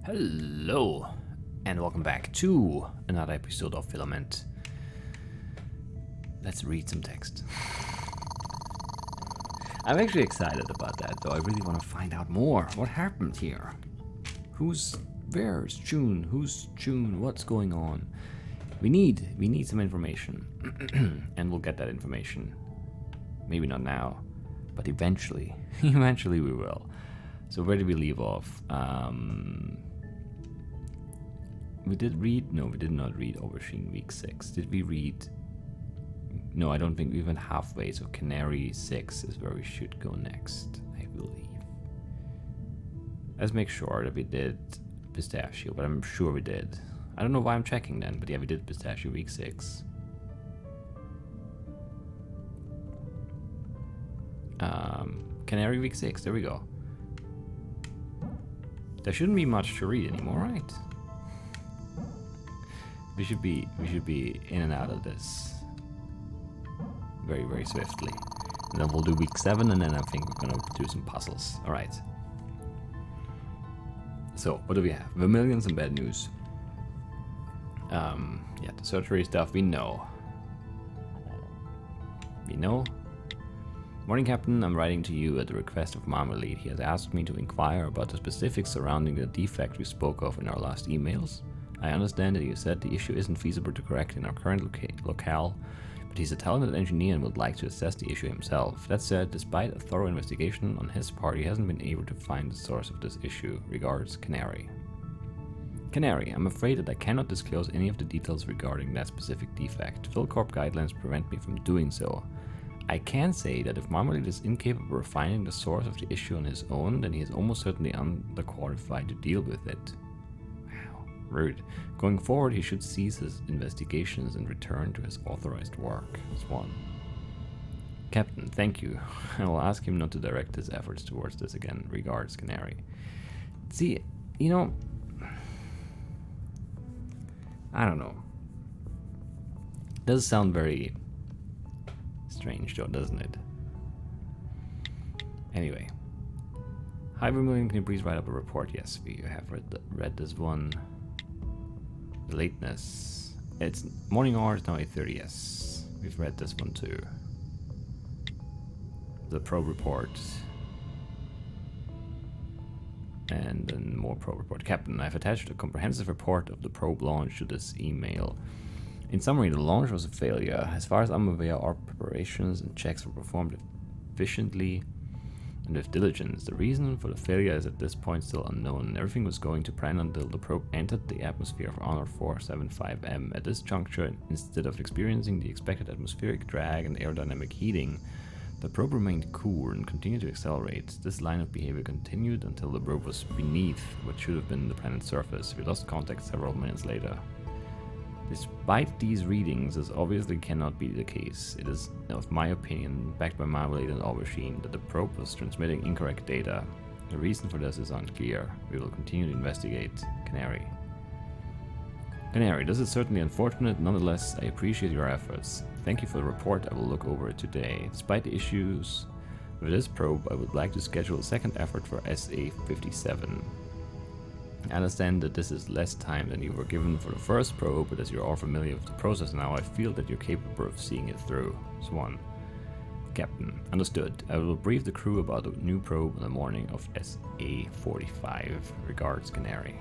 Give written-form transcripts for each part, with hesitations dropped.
Hello, and welcome back to another episode of Filament. Let's read some text. I'm actually excited about that, though. I really want to find out more. What happened here? Where's June? Who's June? What's going on? We need some information, and we'll get that information. Maybe not now, but eventually. Eventually we will. So where did we leave off? We did read... No, we did not read Aubergine Week 6. Did we read... No, I don't think we went halfway, so Canary 6 is where we should go next, I believe. Let's make sure that we did Pistachio, but I'm sure we did. I don't know why I'm checking then, but yeah, we did Pistachio Week 6. Canary Week 6, there we go. There shouldn't be much to read anymore, right? We should be in and out of this very, very swiftly. And then we'll do week 7, and then I think we're gonna do some puzzles. Alright. So, what do we have? Vermilion, some bad news. Yeah, the surgery stuff we know. Morning, Captain. I'm writing to you at the request of Marmalade. He has asked me to inquire about the specifics surrounding the defect we spoke of in our last emails. I understand that you said the issue isn't feasible to correct in our current locale, but he's a talented engineer and would like to assess the issue himself. That said, despite a thorough investigation on his part, he hasn't been able to find the source of this issue. Regards, Canary. Canary, I'm afraid that I cannot disclose any of the details regarding that specific defect. Philcorp guidelines prevent me from doing so. I can say that if Marmalade is incapable of finding the source of the issue on his own, then he is almost certainly underqualified to deal with it. Wow, rude. Going forward, he should cease his investigations and return to his authorized work. Swan. Captain, thank you. I will ask him not to direct his efforts towards this again. Regards, Canary. See, you know, I don't know. It does sound very strange, though, doesn't it? Anyway. Hi, Vermilion, can you please write up a report? Yes, we have read this one. The lateness. It's morning hours, now 8:30, yes. We've read this one too. The probe report. And then more probe report. Captain, I've attached a comprehensive report of the probe launch to this email. In summary, the launch was a failure. As far as I'm aware, our preparations and checks were performed efficiently and with diligence. The reason for the failure is at this point still unknown. Everything was going to plan until the probe entered the atmosphere of Honor 475M. At this juncture, instead of experiencing the expected atmospheric drag and aerodynamic heating, the probe remained cool and continued to accelerate. This line of behavior continued until the probe was beneath what should have been the planet's surface. We lost contact several minutes later. Despite these readings, this obviously cannot be the case. It is, of my opinion, backed by Marmalade and Aubergine, that the probe was transmitting incorrect data. The reason for this is unclear. We will continue to investigate. Canary. Canary, this is certainly unfortunate. Nonetheless, I appreciate your efforts. Thank you for the report. I will look over it today. Despite the issues with this probe, I would like to schedule a second effort for SA-57. I understand that this is less time than you were given for the first probe, but as you're all familiar with the process now, I feel that you're capable of seeing it through. Swan. Captain, understood. I will brief the crew about the new probe in the morning of SA-45. Regards, Canary.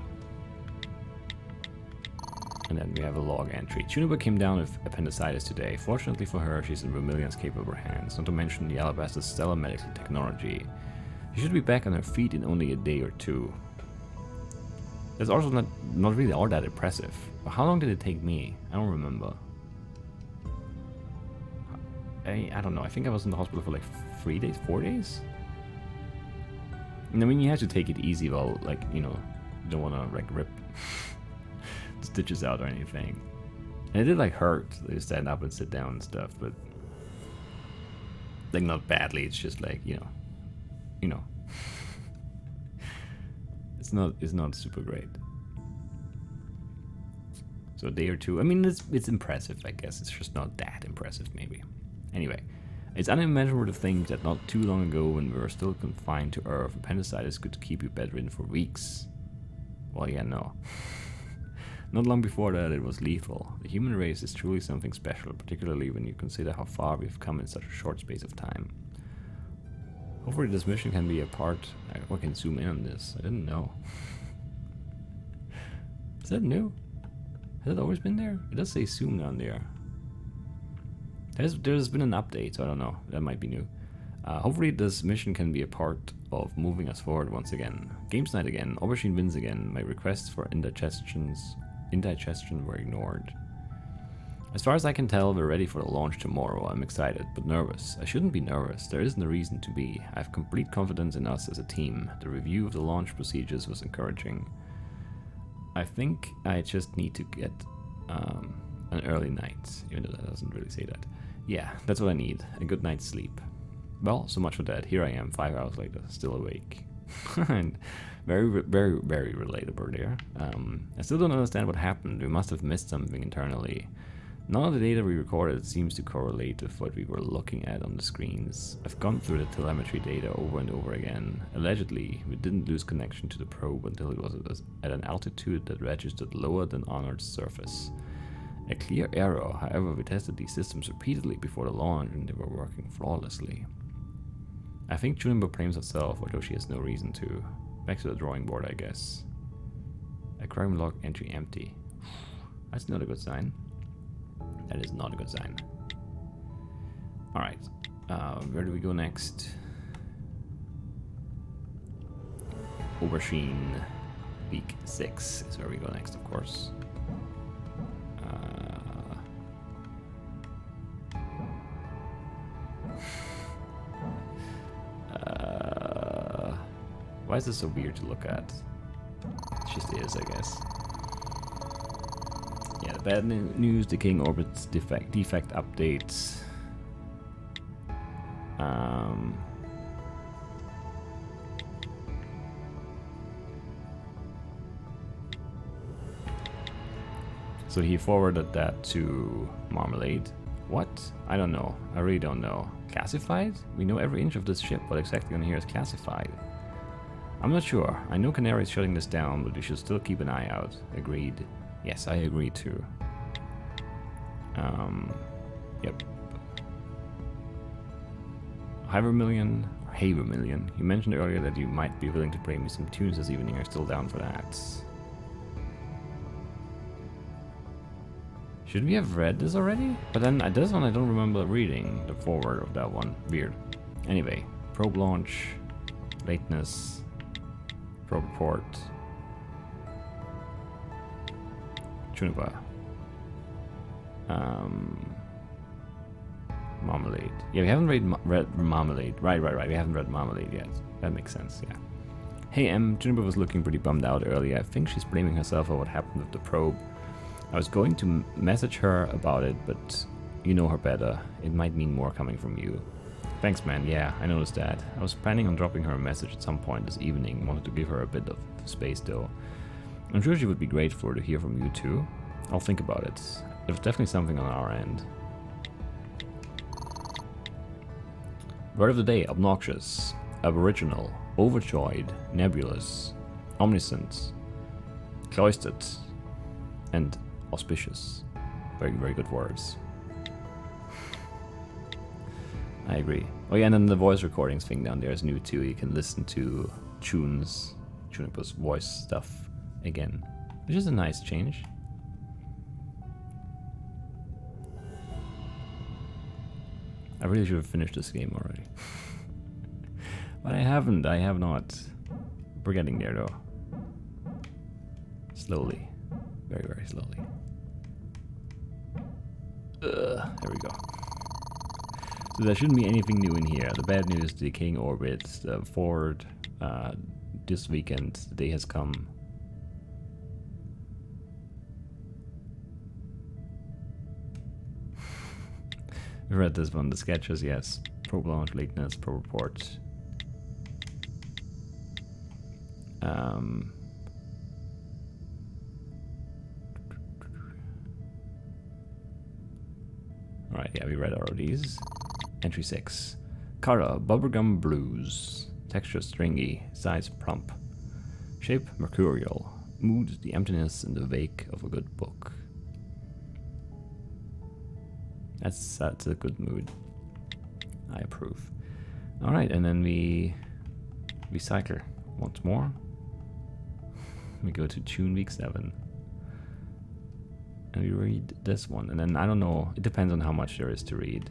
And then we have a log entry. Juniper came down with appendicitis today. Fortunately for her, she's in Vermilion's capable hands, not to mention the Alabaster's stellar medical technology. She should be back on her feet in only a day or two. That's also not really all that impressive. But how long did it take me? I don't remember. I don't know. I think I was in the hospital for like 3 days, 4 days? And I mean, you have to take it easy while, like, you know, you don't want to like rip stitches out or anything. And it did like hurt to stand up and sit down and stuff, but like not badly. It's just like, you know. It's not super great. So a day or two. I mean, it's impressive, I guess. It's just not that impressive, maybe. Anyway, it's unimaginable to think that not too long ago, when we were still confined to Earth, appendicitis could keep you bedridden for weeks. Well, yeah, no. Not long before that, it was lethal. The human race is truly something special, particularly when you consider how far we've come in such a short space of time. Hopefully this mission can be a part... I can zoom in on this. I didn't know. Is that new? Has it always been there? It does say zoom down there. There's been an update, so I don't know. That might be new. Hopefully this mission can be a part of moving us forward once again. Games night again. Aubergine wins again. My requests for indigestion were ignored. As far as I can tell, we're ready for the launch tomorrow. I'm excited, but nervous. I shouldn't be nervous. There isn't a reason to be. I have complete confidence in us as a team. The review of the launch procedures was encouraging. I think I just need to get an early night, even though that doesn't really say that. Yeah, that's what I need. A good night's sleep. Well, so much for that. Here I am, 5 hours later, still awake. And very, very, very relatable there. I still don't understand what happened. We must have missed something internally. None of the data we recorded seems to correlate with what we were looking at on the screens. I've gone through the telemetry data over and over again. Allegedly, we didn't lose connection to the probe until it was at an altitude that registered lower than on Earth's surface. A clear error. However, we tested these systems repeatedly before the launch and they were working flawlessly. I think Juniper blames herself, although she has no reason to. Back to the drawing board, I guess. Aquarium log entry empty. That's not a good sign. That is not a good sign. Alright. Where do we go next? Aubergine Week 6 is where we go next, of course. Why is this so weird to look at? It just is, I guess. Yeah, the bad news, decaying orbits defect updates. So he forwarded that to Marmalade. What? I don't know. I really don't know. Classified? We know every inch of this ship. What exactly on here is classified? I'm not sure. I know Canary is shutting this down, but we should still keep an eye out. Agreed. Yes, I agree too. Yep. Havermillion, you mentioned earlier that you might be willing to play me some tunes this evening. Are still down for that. Should we have read this already? But then this one I don't remember reading the forward of that one. Weird. Anyway, probe launch, lateness, probe report, Juniper, Marmalade. Yeah, we haven't read Marmalade. Right. We haven't read Marmalade yet. That makes sense. Yeah. Hey, Juniper was looking pretty bummed out earlier. I think she's blaming herself for what happened with the probe. I was going to message her about it, but you know her better. It might mean more coming from you. Thanks, man. Yeah, I noticed that. I was planning on dropping her a message at some point this evening. Wanted to give her a bit of space, though. I'm sure she would be grateful to hear from you, too. I'll think about it. There's definitely something on our end. Word of the day: obnoxious, aboriginal, overjoyed, nebulous, omniscient, cloistered, and auspicious. Very, very good words. I agree. Oh yeah, and then the voice recordings thing down there is new too. You can listen to Juniper's voice stuff again, which is a nice change. I really should have finished this game already. But I haven't. I have not. We're getting there though. Slowly. Very, very slowly. There we go. So there shouldn't be anything new in here. The bad news, the decaying orbits, the forward, this weekend, the day has come. We read this one, the sketches, yes. Probe launch, lateness, probe report. Alright, yeah, we read all of these. Entry 6. Color, bubblegum blues. Texture, stringy. Size, plump. Shape, mercurial. Mood, the emptiness in the wake of a good book. That's a good mood. I approve. Alright, and then we cycle once more. We go to June week 7. And we read this one. And then I don't know, it depends on how much there is to read.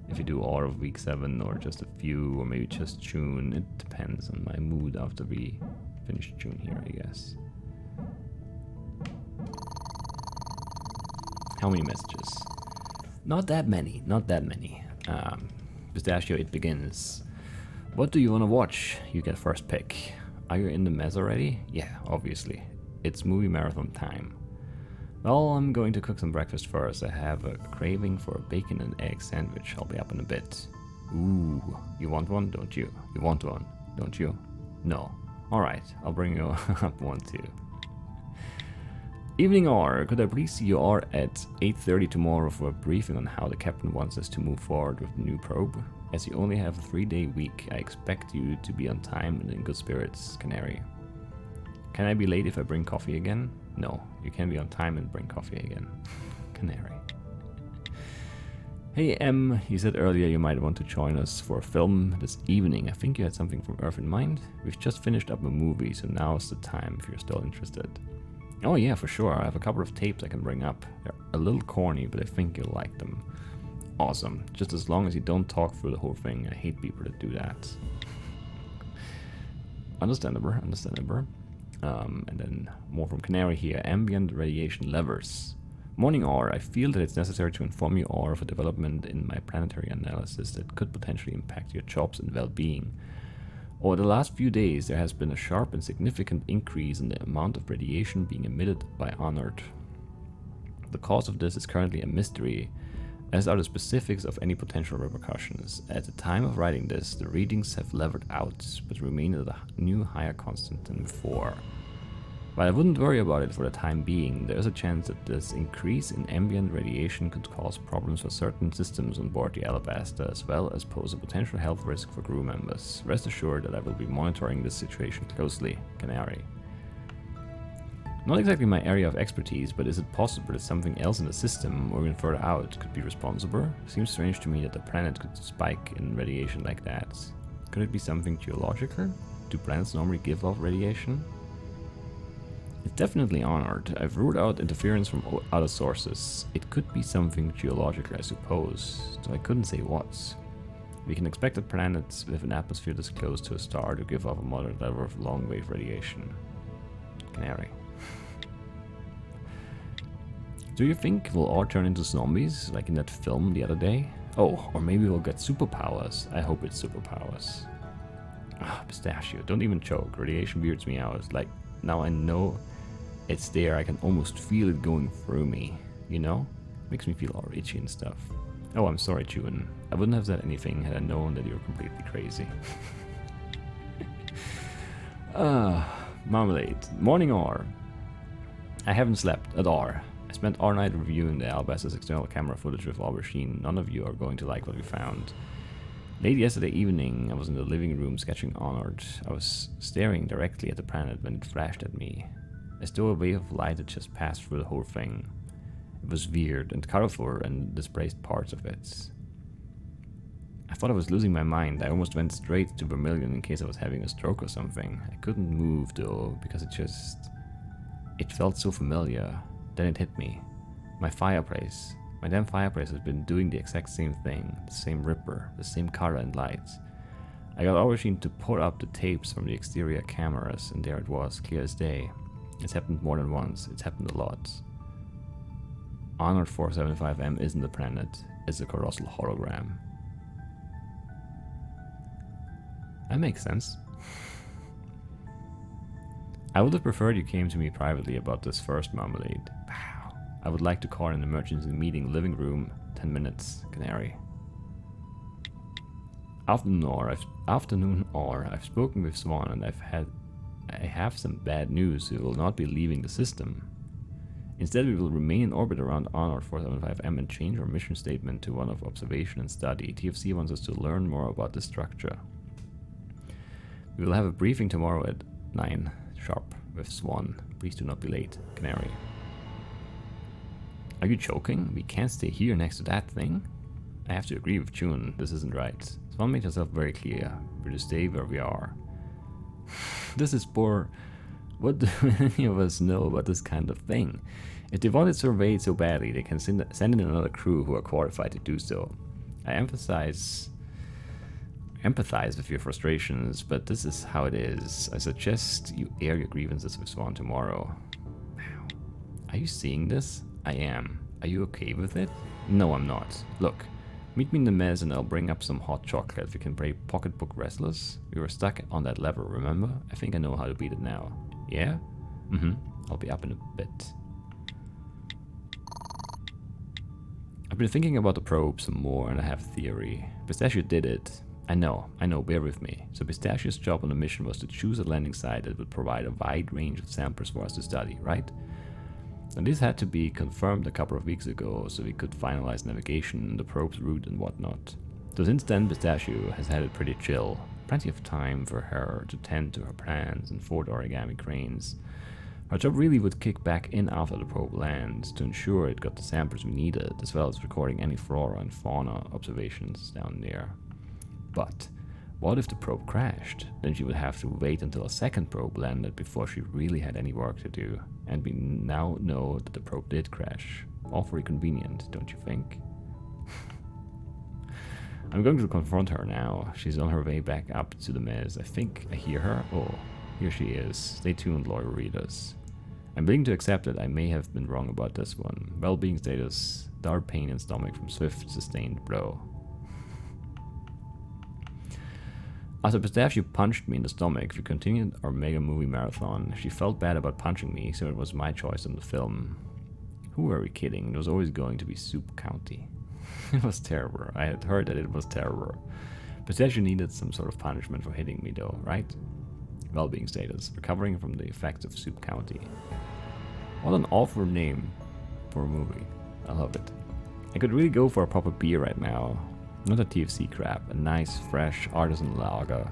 If you do all of week 7 or just a few or maybe just June. It depends on my mood after we finish June here, I guess. How many messages? Not that many, not that many. Pistachio, it begins. What do you want to watch? You get first pick. Are you in the mess already? Yeah, obviously. It's movie marathon time. Well, I'm going to cook some breakfast first. I have a craving for a bacon and egg sandwich. I'll be up in a bit. Ooh, you want one, don't you? You want one, don't you? No. Alright, I'll bring you up one too. Evening R, could I please see you R at 8:30 tomorrow for a briefing on how the captain wants us to move forward with the new probe? As you only have a 3-day week, I expect you to be on time and in good spirits, Canary. Can I be late if I bring coffee again? No, you can be on time and bring coffee again. Canary. Hey M, you said earlier you might want to join us for a film this evening. I think you had something from Earth in mind. We've just finished up a movie, so now's the time if you're still interested. Oh yeah, for sure. I have a couple of tapes I can bring up. They're a little corny, but I think you'll like them. Awesome. Just as long as you don't talk through the whole thing. I hate people that do that. Understandable, understandable. And then more from Canary here. Ambient radiation levers. Morning R, I feel that it's necessary to inform you all of a development in my planetary analysis that could potentially impact your jobs and well-being. Over the last few days, there has been a sharp and significant increase in the amount of radiation being emitted by Honored. The cause of this is currently a mystery, as are the specifics of any potential repercussions. At the time of writing this, the readings have leveled out, but remain at a new higher constant than before. While I wouldn't worry about it for the time being, there is a chance that this increase in ambient radiation could cause problems for certain systems on board the Alabaster, as well as pose a potential health risk for crew members. Rest assured that I will be monitoring this situation closely, Canary. Not exactly my area of expertise, but is it possible that something else in the system, or even further out, could be responsible? Seems strange to me that the planet could spike in radiation like that. Could it be something geological? Do planets normally give off radiation? It's definitely Honored. I've ruled out interference from other sources. It could be something geological, I suppose, so I couldn't say what. We can expect a planet with an atmosphere this close to a star to give off a moderate level of long-wave radiation. Canary. Do you think we'll all turn into zombies, like in that film the other day? Oh, or maybe we'll get superpowers. I hope it's superpowers. Ah, Pistachio, don't even choke. Radiation weirds me out. Like, now I know it's there, I can almost feel it going through me, you know? Makes me feel all itchy and stuff. Oh, I'm sorry, Chewin. I wouldn't have said anything had I known that you were completely crazy. Marmalade. Morning R. I haven't slept at all. I spent all night reviewing the Alabaster's external camera footage with Aubergine. None of you are going to like what we found. Late yesterday evening, I was in the living room sketching Honored. I was staring directly at the planet when it flashed at me, as though a wave of light had just passed through the whole thing. It was weird and colorful and displaced parts of it. I thought I was losing my mind. I almost went straight to Vermilion in case I was having a stroke or something. I couldn't move though, because it felt so familiar. Then it hit me. My fireplace. My damn fireplace has been doing the exact same thing. The same ripper, the same color and light. I got Aubergine to put up the tapes from the exterior cameras, and there it was, clear as day. It's happened more than once. It's happened a lot. Honored 475M isn't a planet. It's a colossal hologram. That makes sense. I would have preferred you came to me privately about this first, Marmalade. Wow. I would like to call an emergency meeting, living room, 10 minutes, Canary. Afternoon or I've spoken with Swan and I have some bad news. We will not be leaving the system. Instead, we will remain in orbit around Honored 475M and change our mission statement to one of observation and study. TFC wants us to learn more about the structure. We will have a briefing tomorrow at 9 sharp. with Swan. Please do not be late, Canary. Are you joking? We can't stay here next to that thing? I have to agree with June. This isn't right. Swan made herself very clear. We're to stay where we are. This is poor. What do any of us know about this kind of thing? If they want it surveyed so badly, they can send in another crew who are qualified to do so. I empathize with your frustrations, but this is how it is. I suggest you air your grievances with Swan tomorrow. Wow. Are you seeing this? I am. Are you okay with it? No, I'm not. Look, meet me in the mess and I'll bring up some hot chocolate. We can play pocketbook wrestlers. We were stuck on that lever, remember? I think I know how to beat it now. Yeah? Mm-hmm. I'll be up in a bit. I've been thinking about the probe some more and I have a theory. Pistachio did it. I know, bear with me. So Pistachio's job on the mission was to choose a landing site that would provide a wide range of samples for us to study, right? And this had to be confirmed a couple of weeks ago so we could finalize navigation, the probe's route and whatnot. So since then Pistachio has had it pretty chill. Plenty of time for her to tend to her plans and forward origami cranes. Her job really would kick back in after the probe lands to ensure it got the samples we needed, as well as recording any flora and fauna observations down there. But what if the probe crashed? Then she would have to wait until a second probe landed before she really had any work to do. And we now know that the probe did crash. Awfully convenient, don't you think? I'm going to confront her now. She's on her way back up to the maze. I think I hear her. Oh, here she is. Stay tuned, loyal readers. I'm willing to accept that I may have been wrong about this one. Well-being status, dark pain in stomach from swift, sustained blow. After Pistachio punched me in the stomach, we continued our mega movie marathon. She felt bad about punching me, so it was my choice in the film. Who were we kidding? It was always going to be Soup County. It was terrible. I had heard that it was terrible. Pistachio needed some sort of punishment for hitting me though, right? Well-being status, recovering from the effects of Soup County. What an awful name for a movie. I love it. I could really go for a proper beer right now. Not a TFC crap, a nice, fresh, artisan lager.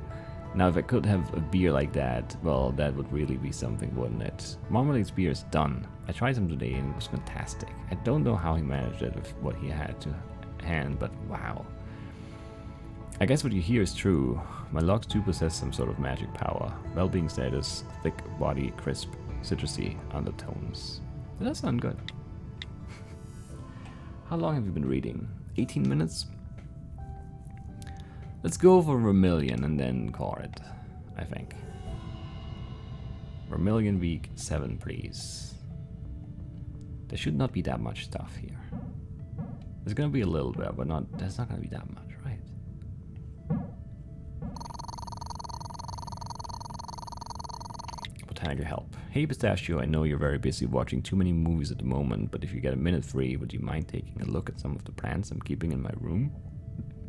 Now if I could have a beer like that, well, that would really be something, wouldn't it? Marmalade's beer is done. I tried some today and it was fantastic. I don't know how he managed it with what he had to hand, but wow. I guess what you hear is true. My logs do possess some sort of magic power. Well-being status, thick body, crisp, citrusy undertones. That does sound good. How long have you been reading? 18 minutes? Let's go for Vermilion and then call it, I think. Vermilion week 7, please. There should not be that much stuff here. There's gonna be a little bit, but there's not gonna be that much, right? Botanical help. Hey Pistachio, I know you're very busy watching too many movies at the moment, but if you get a minute free, would you mind taking a look at some of the plants I'm keeping in my room?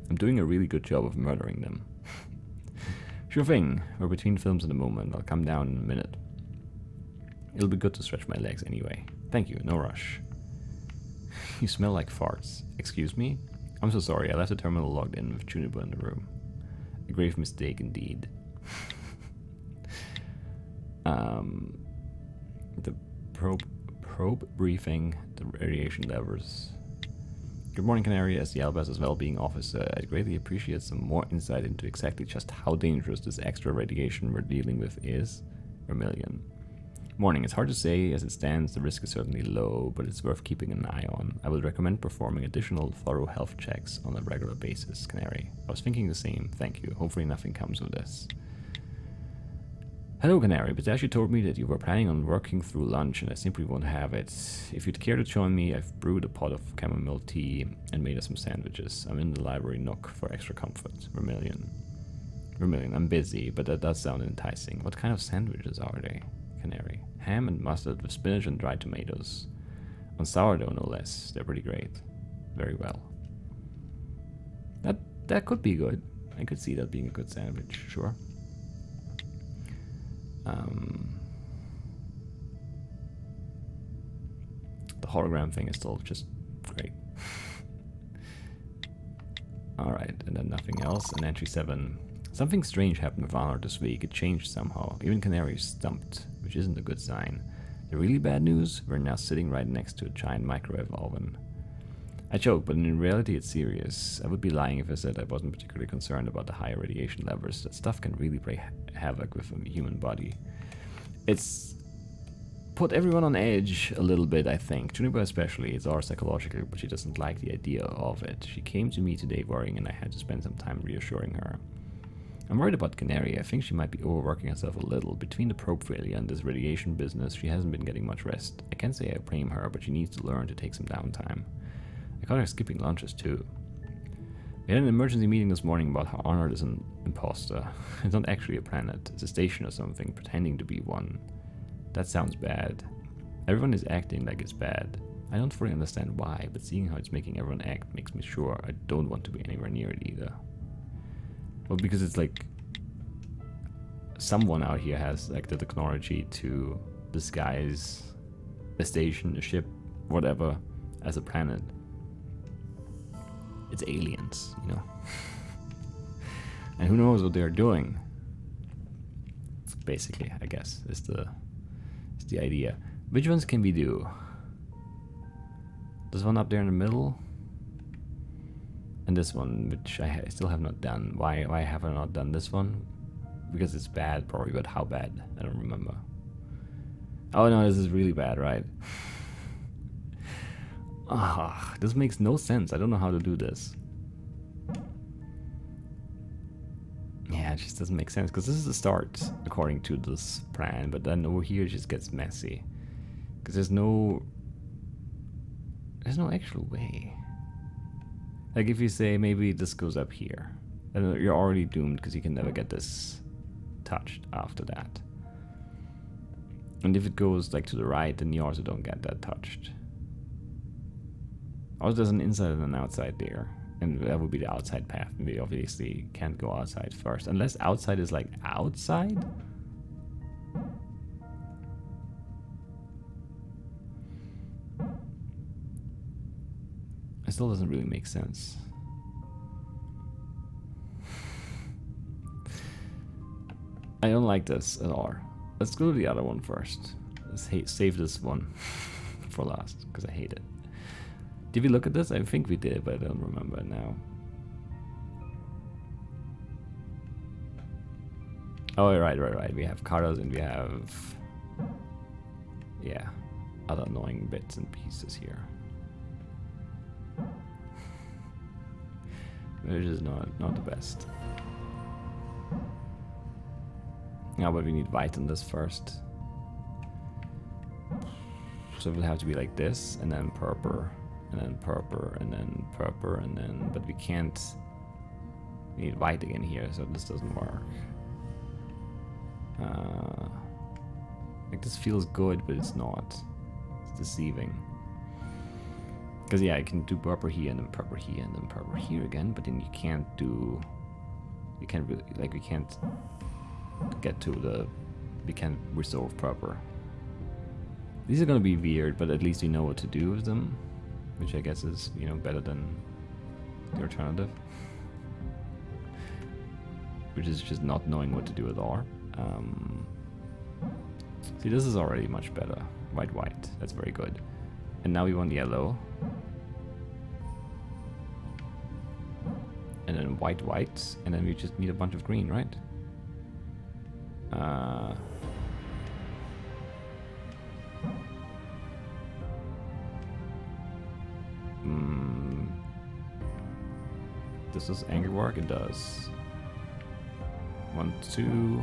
I'm doing a really good job of murdering them. Sure thing, we're between films at the moment. I'll come down in a minute. It'll be good to stretch my legs anyway. Thank you, no rush. You smell like farts. Excuse me? I'm so sorry, I left the terminal logged in with Juniper in the room. A grave mistake indeed. The probe briefing, the radiation levers. Good morning, Canary. As the Alabaster's well-being officer, I'd greatly appreciate some more insight into exactly just how dangerous this extra radiation we're dealing with is. Vermilion. Morning. It's hard to say as it stands. The risk is certainly low, but it's worth keeping an eye on. I would recommend performing additional thorough health checks on a regular basis, Canary. I was thinking the same. Thank you. Hopefully nothing comes of this. Hello, Canary. Pistachio told me that you were planning on working through lunch, and I simply won't have it. If you'd care to join me, I've brewed a pot of chamomile tea and made us some sandwiches. I'm in the library nook for extra comfort. Vermilion. Vermilion, I'm busy, but that does sound enticing. What kind of sandwiches are they, Canary? Ham and mustard with spinach and dried tomatoes. On sourdough, no less. They're pretty great. Very well. That could be good. I could see that being a good sandwich, sure. The hologram thing is still just great. Alright, and then nothing else. And entry 7. Something strange happened with Honor this week. It changed somehow. Even Canary stumped, which isn't a good sign. The really bad news? We're now sitting right next to a giant microwave oven. I joke, but in reality it's serious. I would be lying if I said I wasn't particularly concerned about the high radiation levels. That stuff can really play havoc with a human body. It's put everyone on edge a little bit, I think. Juniper especially. It's all psychological, but she doesn't like the idea of it. She came to me today worrying, and I had to spend some time reassuring her. I'm worried about Canary. I think she might be overworking herself a little. Between the probe failure and this radiation business, she hasn't been getting much rest. I can't say I blame her, but she needs to learn to take some downtime. I caught her skipping lunches too. We had an emergency meeting this morning about how Arnold is an imposter. It's not actually a planet. It's a station or something, pretending to be one. That sounds bad. Everyone is acting like it's bad. I don't fully understand why, but seeing how it's making everyone act makes me sure I don't want to be anywhere near it either. Well, because it's like someone out here has like the technology to disguise a station, a ship, whatever, as a planet. It's aliens, you know. And who knows what they're doing? Basically, I guess is the idea. Which ones can we do? This one up there in the middle, and this one, which I still have not done. Why have I not done this one? Because it's bad, probably. But how bad? I don't remember. Oh no, this is really bad, right? Ah, this makes no sense. I don't know how to do this. Yeah, it just doesn't make sense, because this is the start, according to this plan, but then over here it just gets messy. Because there's no actual way. Like if you say maybe this goes up here, then you're already doomed, because you can never get this touched after that. And if it goes like to the right, then you also don't get that touched. Also, there's an inside and an outside there, and that would be the outside path, and we obviously can't go outside first, unless outside is like outside? It still doesn't really make sense. I don't like this at all. Let's go to the other one first. Let's save this one for last, because I hate it. Did we look at this? I think we did, but I don't remember now. Oh, right. We have colors and we have... yeah, other annoying bits and pieces here. Which is not the best. Yeah, but we need white on this first. So it will have to be like this, and then purple. And then purple, and then purple, and then... but we can't... we need white again here, so this doesn't work. Like, this feels good, but it's not. It's deceiving. Because, yeah, I can do purple here, and then purple here, and then purple here again, but then you can't do... you can't really... like, we can't get to the... we can't resolve purple. These are gonna be weird, but at least we know what to do with them. Which I guess is, you know, better than the alternative. Which is just not knowing what to do with R. See, this is already much better. White. That's very good. And now we want yellow. And then white. And then we just need a bunch of green, right? Does this angle work? It does. 1, 2,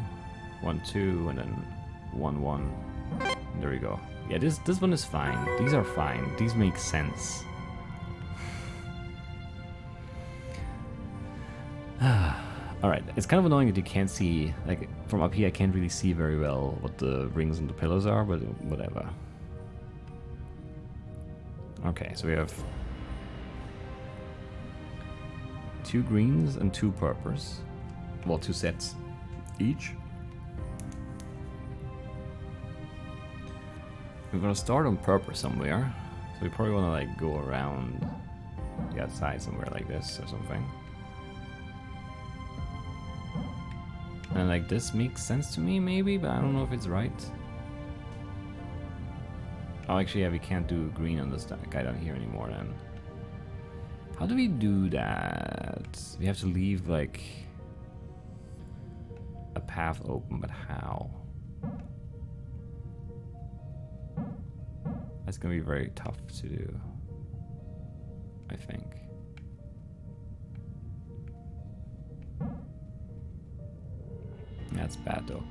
1, 2, and then 1, 1. There we go. Yeah, this one is fine. These are fine. These make sense. Alright, it's kind of annoying that you can't see, like, from up here I can't really see very well what the rings and the pillars are, but whatever. Okay, so we have 2 greens and 2 purples. Well, 2 sets each. We're gonna start on purple somewhere. So we probably wanna like go around the outside somewhere like this or something. And like this makes sense to me maybe, but I don't know if it's right. Oh, actually, yeah, we can't do green on this guy down here anymore then. How do we do that? We have to leave like a path open, but how? That's gonna be very tough to do, I think. That's bad though.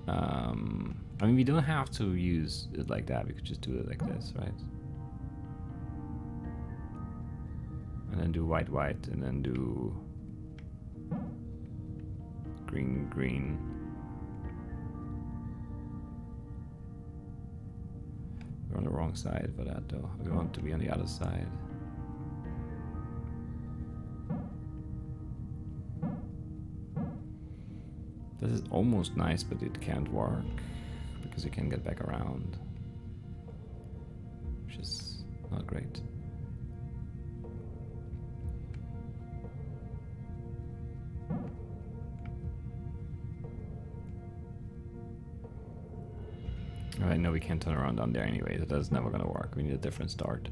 I mean, we don't have to use it like that. We could just do it like this, right? And then do white, white, and then do green, green. We're on the wrong side for that though. We want to be on the other side. This is almost nice, but it can't work because you can get back around, which is not great. Alright, no, we can't turn around down there anyway, so that's never gonna work. We need a different start.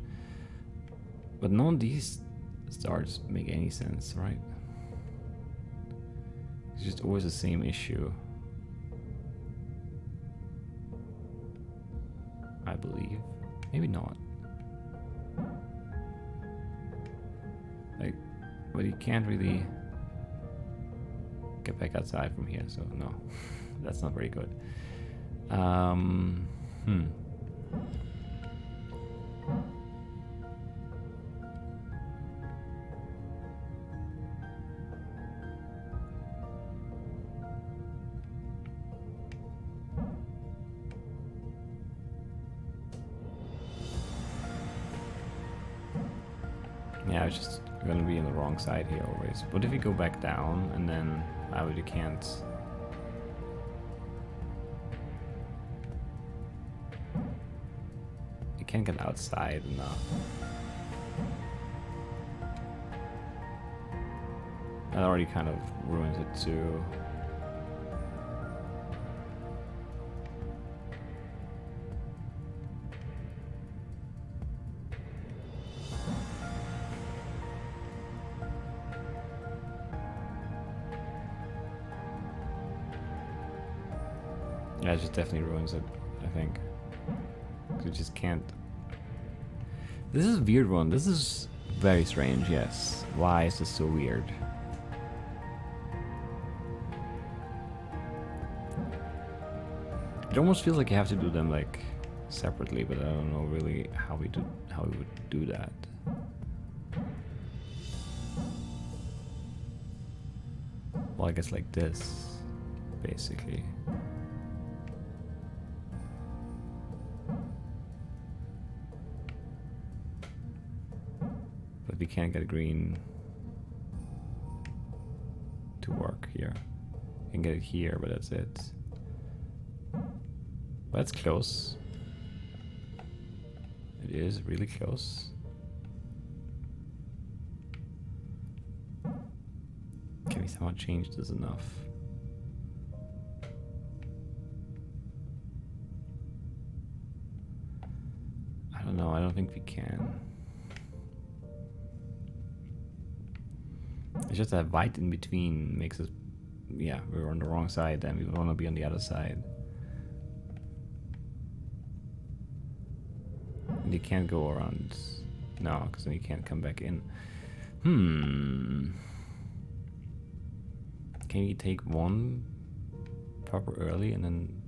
But none of these starts make any sense, right? It's just always the same issue, I believe. Maybe not. Like, but you can't really get back outside from here, so no. That's not very good. Yeah, it's just gonna be on the wrong side here always. What if we go back down and then I really can't? You can't get outside enough. That already kind of ruins it too. Yeah, it just definitely ruins it, I think. Because you just can't. This is a weird one. This is very strange, yes. Why is this so weird? It almost feels like you have to do them like separately, but I don't know really how we would do that. Well, I guess like this, basically. But we can't get green to work here. We can get it here, but that's it. But that's close. It is really close. Can we somehow change this enough? I don't know, I don't think we can. It's just that white in between makes us, yeah, we're on the wrong side and we want to be on the other side. And you can't go around, no, because then you can't come back in. Can you take one proper early and then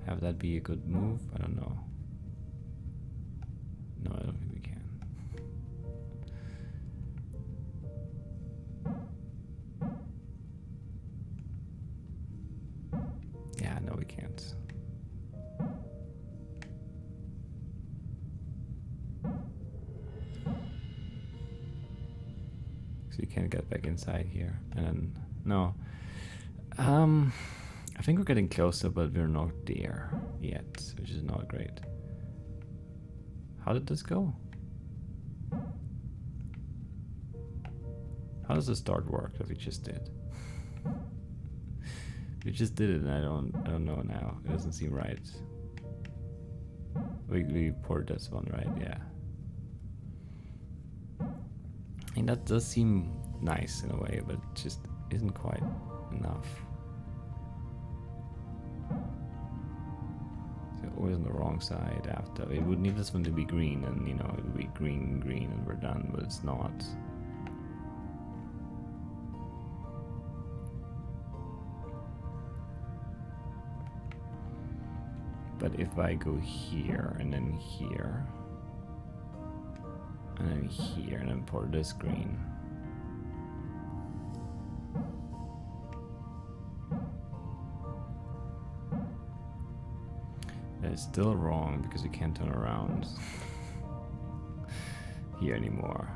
have that be a good move? I don't know. No, I don't think we can. Yeah, no, we can't. So you can't get back inside here. And then, no. I think we're getting closer, but we're not there yet, which is not great. How did this go? How does the start work that we just did? We just did it, and I don't know now. It doesn't seem right. We poured this one, right? Yeah. And that does seem nice in a way, but it just isn't quite enough. So always on the wrong side after. We would need this one to be green, and you know, it would be green, green, and we're done, but it's not. But if I go here, and then here, and then here, and then pour this green. That is still wrong because you can't turn around here anymore.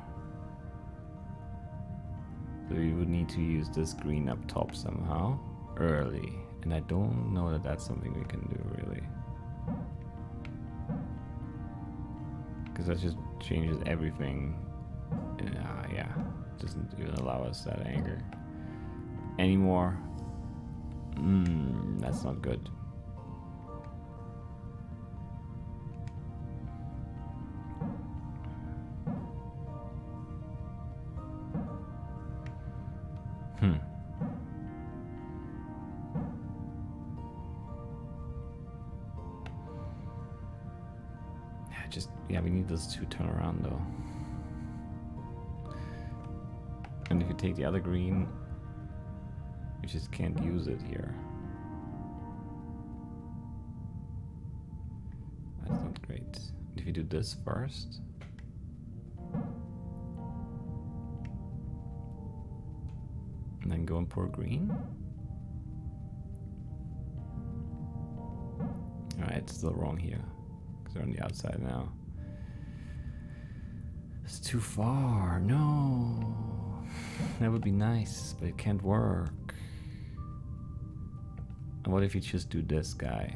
So we would need to use this green up top somehow early. And I don't know that that's something we can do really. Because that just changes everything. Yeah, doesn't even allow us that anger anymore. That's not good. Yeah, we need those two turn around though. And if you take the other green, you just can't use it here. That's not great. If you do this first. And then go and pour green. Alright, it's still wrong here. Because they're on the outside now. It's too far. No. That would be nice, but it can't work. And what if you just do this guy?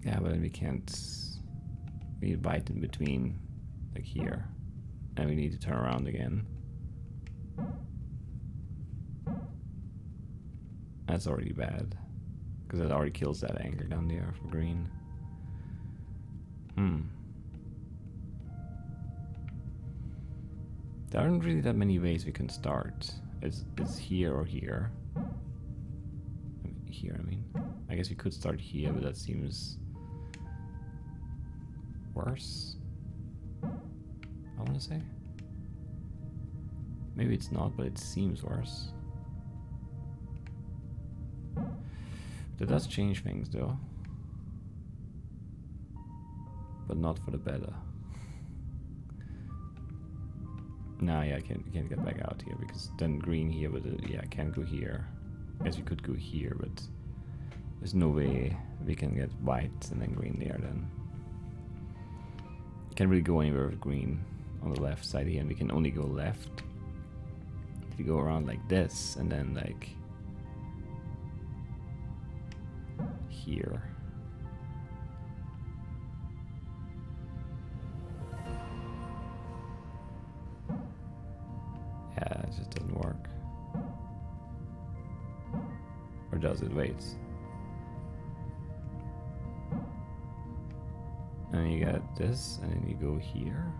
Yeah, but then we can't. We need a bite in between, like here. And we need to turn around again. That's already bad. Because it already kills that anger down there for green. There aren't really that many ways we can start. It's here or here. Here, I mean. I guess we could start here, but that seems worse. I want to say. Maybe it's not, but it seems worse. That does change things though. But not for the better. Nah, yeah, I can't get back out here because then green here, but yeah, I can't go here. I guess we could go here, but there's no way we can get white and then green there then. Can't really go anywhere with green on the left side here, and we can only go left if you go around like this and then like here. Yeah, it just doesn't work. Or does it? Wait. And then you got this, and then you go here.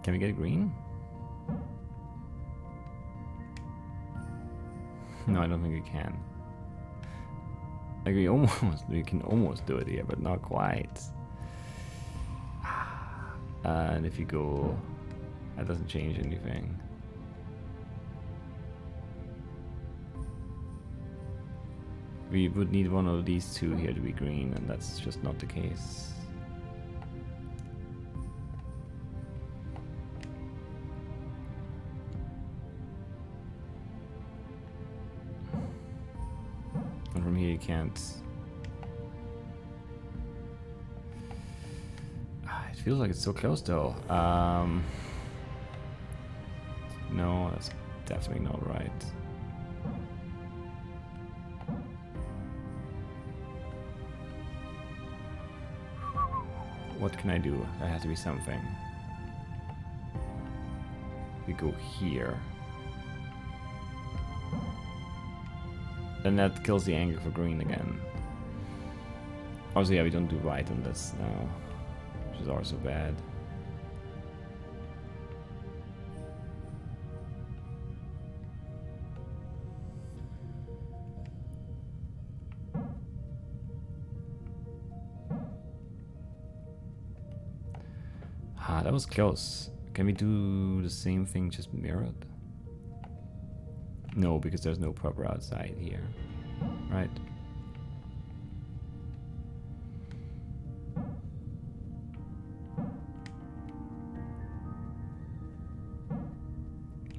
Can we get green? No, I don't think we can. Like we can almost do it here, but not quite. And if you go, that doesn't change anything. We would need one of these two here to be green, and that's just not the case. And from here you can't. It feels like it's so close though. No, that's definitely not right. What can I do? There has to be something. We go here. Then that kills the angle for green again. Also, yeah, we don't do white on this now, which is also bad. Ah, that was close. Can we do the same thing, just mirrored? No, because there's no proper outside here. Right.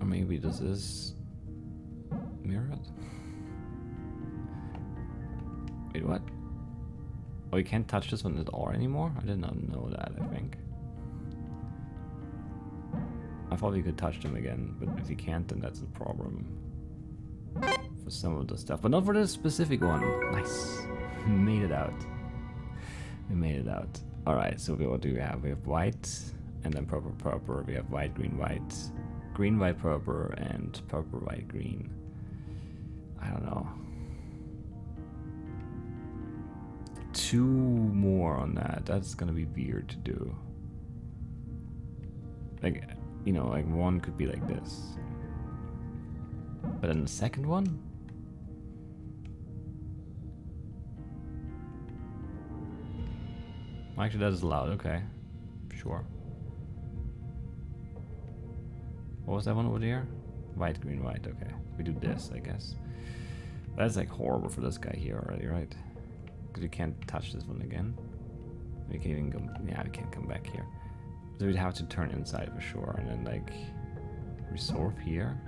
Or maybe this is mirrored? Wait, what? Oh, you can't touch this one at all anymore? I did not know that, I think. I thought we could touch them again, but if you can't, then that's the problem. For some of the stuff, but not for this specific one. Nice. Made it out. We made it out. Alright, so what do we have? We have white, and then purple, purple. We have white, green, white, purple, and purple, white, green. I don't know. 2 more on that. That's gonna be weird to do. Like, you know, like one could be like this. But then the second one? Actually, that is allowed, okay. Sure. What was that one over there? White, green, white, okay. We do this, I guess. That's like horrible for this guy here already, right? Because we can't touch this one again. We can't even go, yeah, we can't come back here. So we'd have to turn inside for sure, and then like resolve here.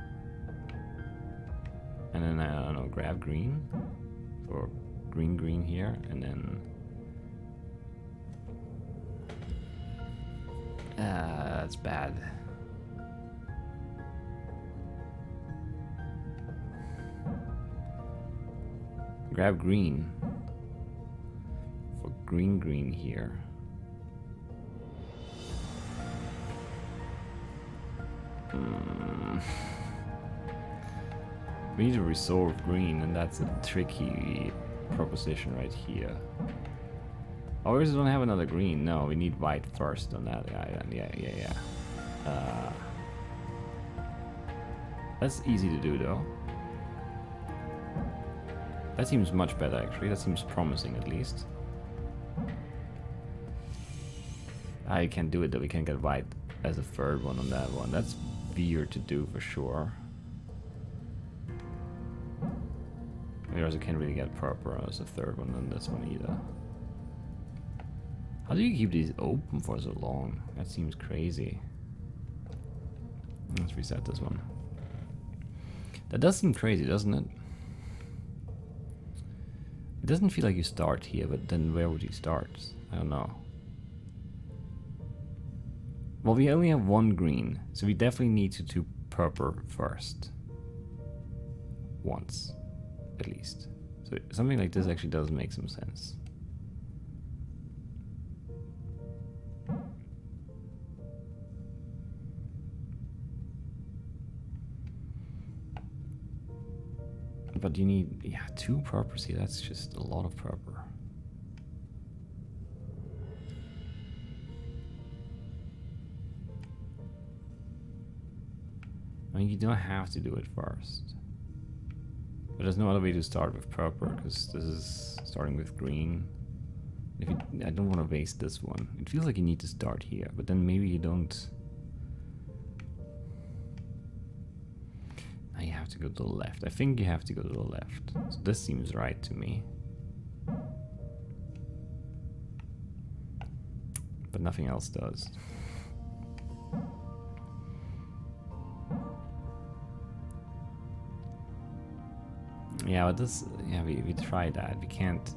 And then, I don't know, grab green for green, green here, and then that's bad. Grab green for green, green here. We need to resolve green, and that's a tricky proposition right here. Oh, we just don't have another green. No, we need white first on that. Yeah. That's easy to do, though. That seems much better, actually. That seems promising, at least. I can't do it, though. We can't get white as a third one on that one. That's weird to do, for sure. We also can't really get purple as a third one on this one, either. How do you keep these open for so long? That seems crazy. Let's reset this one. That does seem crazy, doesn't it? It doesn't feel like you start here, but then where would you start? I don't know. Well, we only have one green, so we definitely need to do purple first. Once, at least. So something like this actually does make some sense. But you need, yeah, 2 purples here. That's just a lot of purple. I mean, you don't have to do it first. But there's no other way to start with purple, because this is starting with green. If you, I don't want to waste this one. It feels like you need to start here, but then maybe you don't. Now you have to go to the left. I think you have to go to the left. So this seems right to me. But nothing else does. Yeah, but this, yeah, we tried that. We can't.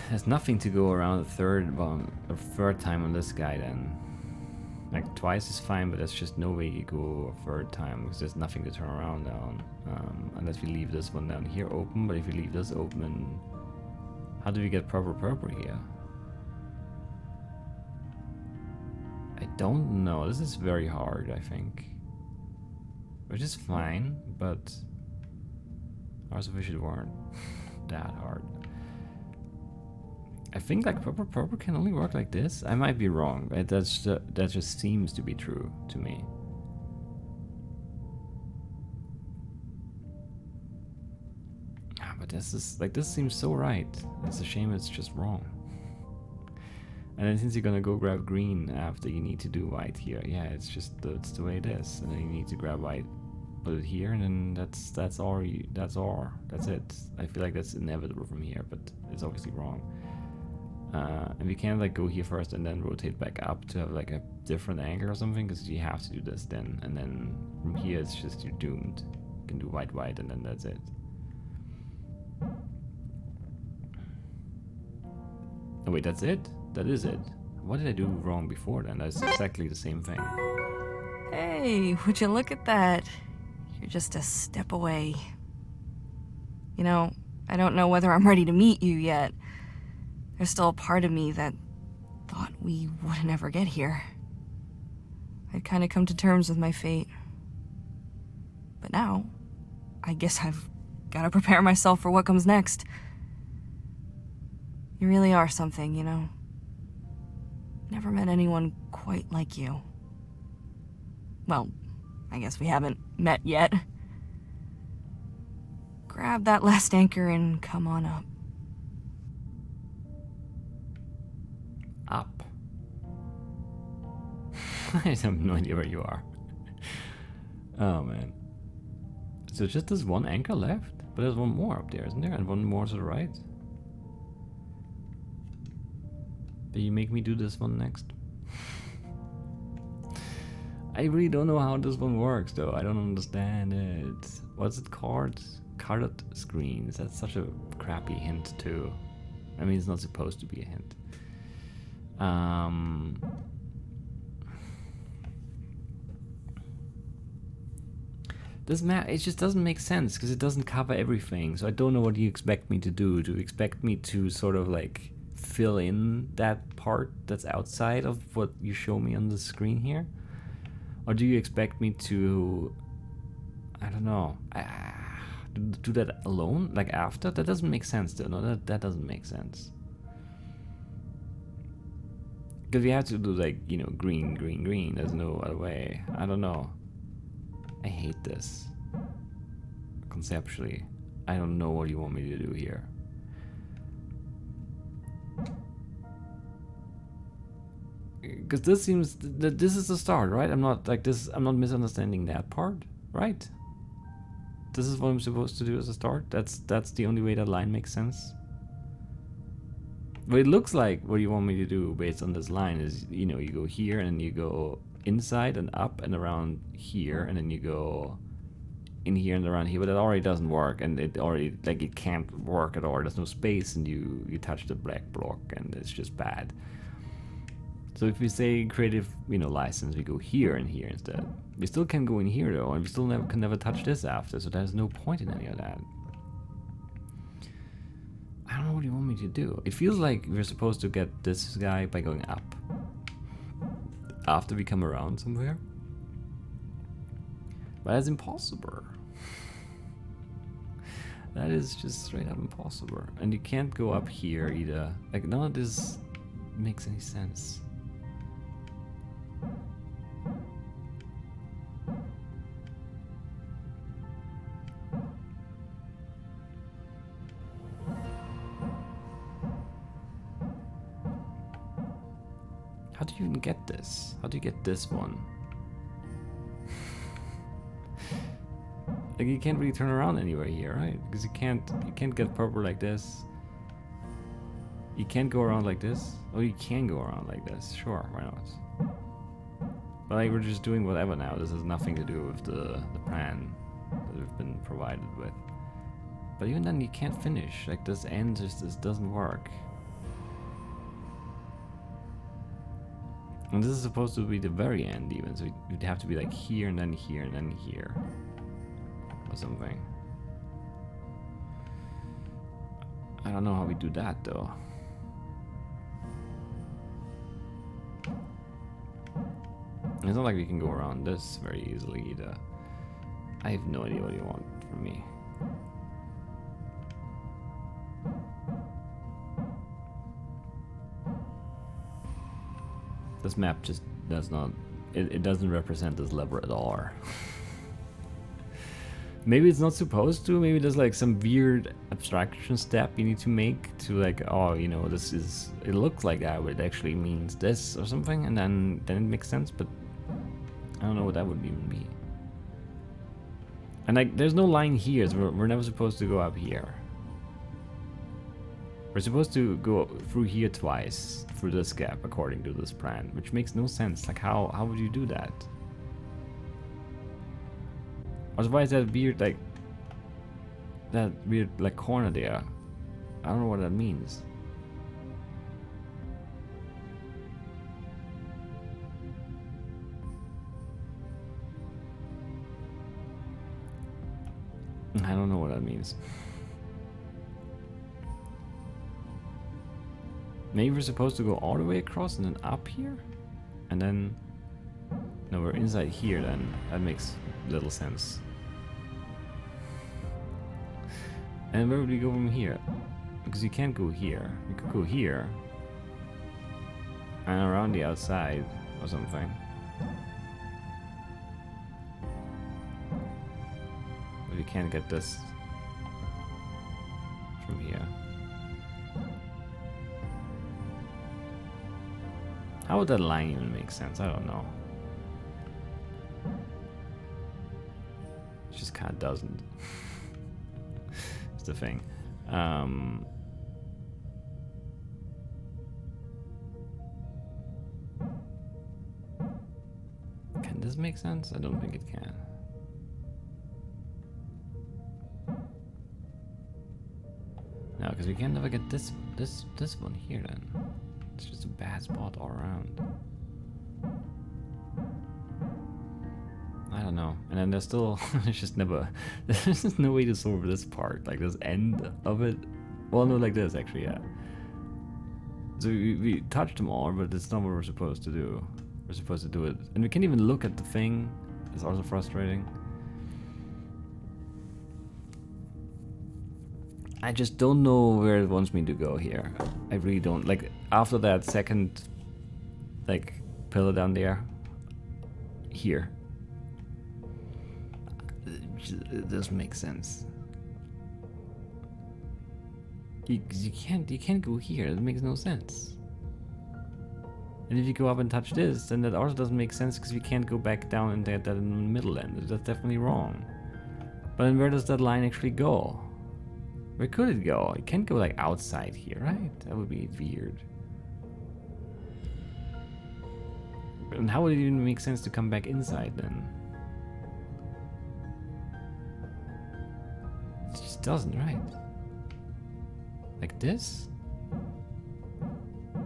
There's nothing to go around a third time on this guy then. Like twice is fine, but there's just no way you go a third time because there's nothing to turn around on. Unless we leave this one down here open, but if we leave this open, how do we get purple here? don't know. This is very hard, I think. Which is fine, but I also wish it weren't that hard. I think like purple can only work like this. I might be wrong. That just seems to be true to me. But this seems so right. It's a shame it's just wrong. And then since you're gonna go grab green after you need to do white here, yeah, it's just that's the way it is. And then you need to grab white, put it here, and then that's it. I feel like that's inevitable from here, but it's obviously wrong. And we can't like go here first and then rotate back up to have like a different angle or something, because you have to do this then, and then from here it's just you're doomed. You can do white, and then that's it. Oh wait, that's it? That is it. What did I do wrong before then? That's exactly the same thing. Hey, would you look at that? You're just a step away. You know, I don't know whether I'm ready to meet you yet. There's still a part of me that thought we wouldn't ever get here. I'd kind of come to terms with my fate. But now, I guess I've got to prepare myself for what comes next. You really are something, you know. Never met anyone quite like you. Well, I guess we haven't met yet. Grab that last anchor and come on up. Up? I have no idea where you are. Oh man. So just this one anchor left? But there's one more up there, isn't there? And one more to the right? But you make me do this one next? I really don't know how this one works though. I don't understand it. What's it called? Colored screens. That's such a crappy hint too. I mean, it's not supposed to be a hint. This map, it just doesn't make sense because it doesn't cover everything. So I don't know what you expect me to do. Do you expect me to sort of like fill in that part that's outside of what you show me on the screen here? Or do you expect me to, I don't know, do that alone, like after? That doesn't make sense though. No, that doesn't make sense. Because we have to do like, you know, green, green, green. There's no other way. I don't know. I hate this. Conceptually, I don't know what you want me to do here. Because this seems that this is the start, right? I'm not like this. I'm not misunderstanding that part, right? This is what I'm supposed to do as a start. That's the only way that line makes sense. But it looks like what you want me to do based on this line is, you know, you go here and you go inside and up and around here, and then you go in here and around here. But it already doesn't work, and it already like it can't work at all. There's no space, and you touch the black block, and it's just bad. So if we say creative, you know, license, we go here and here instead. We still can go in here though, and we still can never touch this after. So there's no point in any of that. I don't know what you want me to do. It feels like we're supposed to get this guy by going up after we come around somewhere. But that's impossible. That is just straight up impossible. And you can't go up here either. Like, none of this makes any sense. How do you even get this? How do you get this one? Like, you can't really turn around anywhere here, right? Because you can't get purple like this. You can't go around like this. Oh, you can go around like this. Sure, why not? But like, we're just doing whatever now. This has nothing to do with the plan that we've been provided with. But even then, you can't finish. Like, this end just doesn't work. And this is supposed to be the very end even, so you'd have to be like here and then here and then here. Or something. I don't know how we do that though. It's not like we can go around this very easily either. I have no idea what you want from me. This map just does not... It doesn't represent this lever at all. Maybe it's not supposed to. Maybe there's like some weird abstraction step you need to make to like, oh, you know, this is... It looks like that, but it actually means this or something, and then it makes sense, but I don't know what that would even be. And like, there's no line here, so we're never supposed to go up here. We're supposed to go through here twice, through this gap, according to this plan, which makes no sense. Like, how would you do that? Also, why is that weird, like, corner there? I don't know what that means. I don't know what that means. Maybe we're supposed to go all the way across and then up here? And then... No, we're inside here then. That makes little sense. And where would we go from here? Because you can't go here. You could go here. And around the outside or something. But you can't get this from here. How would that line even make sense? I don't know. It just kind of doesn't. It's the thing. Can this make sense? I don't think it can. No, because we can never get this one here then. It's just a bad spot all around. I don't know. And then there's still, there's just no way to solve this part. Like this end of it. Well, no, like this actually, yeah. So we touched them all, but it's not what we're supposed to do. We're supposed to do it. And we can't even look at the thing. It's also frustrating. I just don't know where it wants me to go here. I really don't. Like, after that second, like, pillar down there, here. It doesn't make sense. You can't go here. It makes no sense. And if you go up and touch this, then that also doesn't make sense because you can't go back down and get that in the middle end. That's definitely wrong. But then where does that line actually go? Where could it go? It can't go like outside here, right? That would be weird. And how would it even make sense to come back inside then? It just doesn't, right? Like this?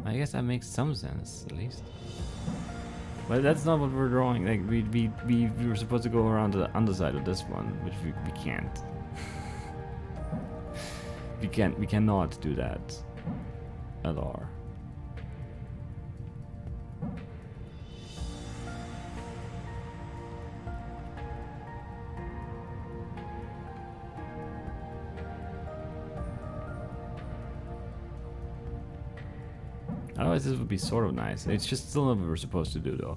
I guess that makes some sense, at least. But that's not what we're drawing. Like we were supposed to go around the underside of this one, which we can't. We cannot do that at all. Otherwise this would be sort of nice. It's just still not what we're supposed to do though.